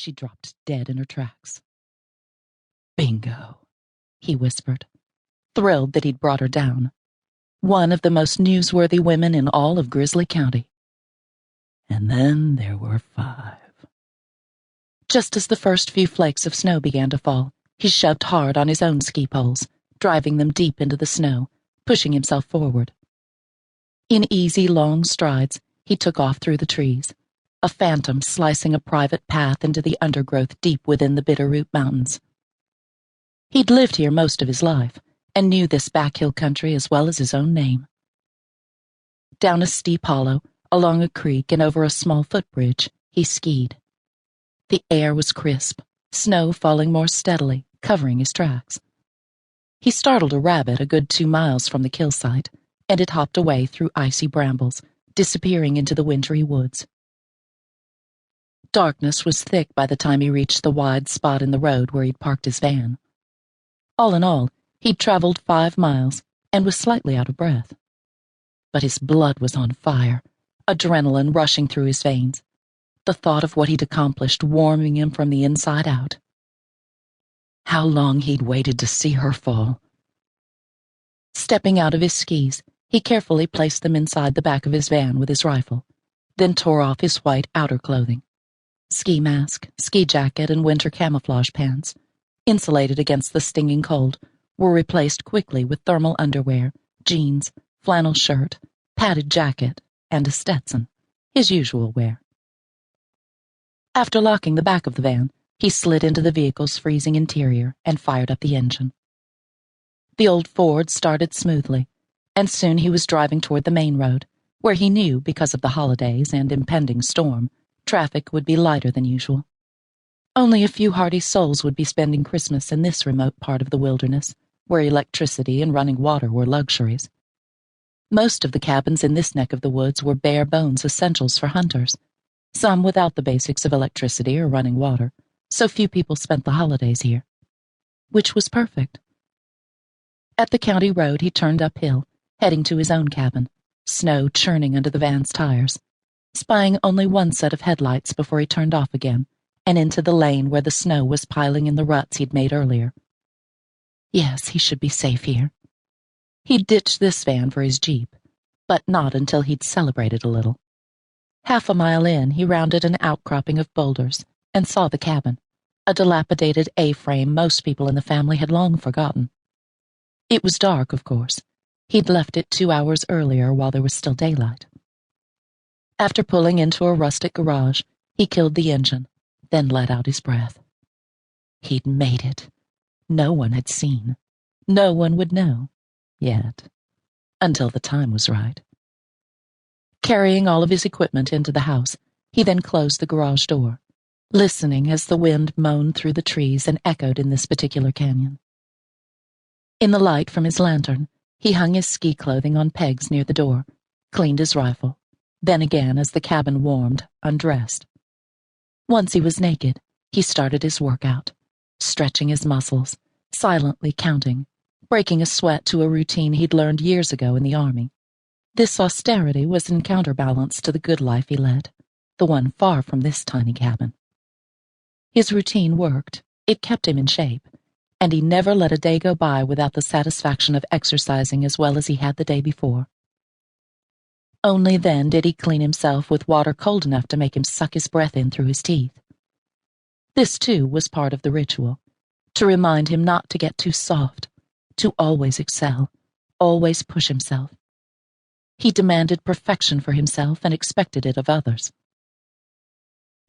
she dropped dead in her tracks. "Bingo," he whispered, thrilled that he'd brought her down. One of the most newsworthy women in all of Grizzly County. And then there were 5. Just as the first few flakes of snow began to fall, he shoved hard on his own ski poles, driving them deep into the snow, pushing himself forward. In easy, long strides, he took off through the trees, a phantom slicing a private path into the undergrowth deep within the Bitterroot Mountains. He'd lived here most of his life, and knew this back-hill country as well as his own name. Down a steep hollow, along a creek, and over a small footbridge, he skied. The air was crisp, snow falling more steadily, covering his tracks. He startled a rabbit a good 2 miles from the kill site, and it hopped away through icy brambles, disappearing into the wintry woods. Darkness was thick by the time he reached the wide spot in the road where he'd parked his van. All in all, he'd traveled 5 miles and was slightly out of breath. But his blood was on fire, adrenaline rushing through his veins, the thought of what he'd accomplished warming him from the inside out. How long he'd waited to see her fall. Stepping out of his skis, he carefully placed them inside the back of his van with his rifle, then tore off his white outer clothing. Ski mask, ski jacket, and winter camouflage pants, insulated against the stinging cold, were replaced quickly with thermal underwear, jeans, flannel shirt, padded jacket, and a Stetson, his usual wear. After locking the back of the van, he slid into the vehicle's freezing interior and fired up the engine. The old Ford started smoothly, and soon he was driving toward the main road, where he knew, because of the holidays and impending storm, traffic would be lighter than usual. Only a few hardy souls would be spending Christmas in this remote part of the wilderness, where electricity and running water were luxuries. Most of the cabins in this neck of the woods were bare-bones essentials for hunters, some without the basics of electricity or running water, so few people spent the holidays here. Which was perfect. At the county road, he turned uphill, heading to his own cabin, snow churning under the van's tires, spying only one set of headlights before he turned off again, and into the lane where the snow was piling in the ruts he'd made earlier. Yes, he should be safe here. He'd ditched this van for his Jeep, but not until he'd celebrated a little. 1/2 mile in, he rounded an outcropping of boulders and saw the cabin, a dilapidated A-frame most people in the family had long forgotten. It was dark, of course. He'd left it 2 hours earlier while there was still daylight. After pulling into a rustic garage, he killed the engine, then let out his breath. He'd made it. No one had seen. No one would know. Yet. Until the time was right. Carrying all of his equipment into the house, he then closed the garage door, listening as the wind moaned through the trees and echoed in this particular canyon. In the light from his lantern, he hung his ski clothing on pegs near the door, cleaned his rifle, then again, as the cabin warmed, undressed. Once he was naked, he started his workout, stretching his muscles, silently counting, breaking a sweat to a routine he'd learned years ago in the army. This austerity was in counterbalance to the good life he led, the one far from this tiny cabin. His routine worked, it kept him in shape, and he never let a day go by without the satisfaction of exercising as well as he had the day before. Only then did he clean himself with water cold enough to make him suck his breath in through his teeth. This, too, was part of the ritual, to remind him not to get too soft, to always excel, always push himself. He demanded perfection for himself and expected it of others.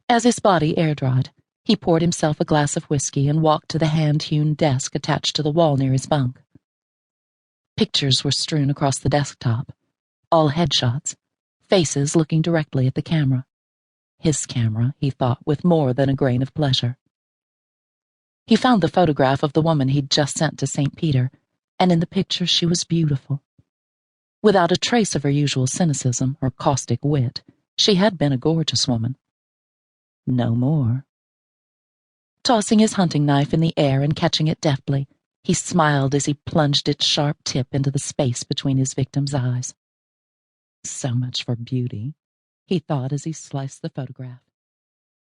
As his body air-dried, he poured himself a glass of whiskey and walked to the hand-hewn desk attached to the wall near his bunk. Pictures were strewn across the desktop, all headshots, faces looking directly at the camera. His camera, he thought, with more than a grain of pleasure. He found the photograph of the woman he'd just sent to St. Peter, and in the picture she was beautiful. Without a trace of her usual cynicism or caustic wit, she had been a gorgeous woman. No more. Tossing his hunting knife in the air and catching it deftly, he smiled as he plunged its sharp tip into the space between his victim's eyes. So much for beauty, he thought as he sliced the photograph.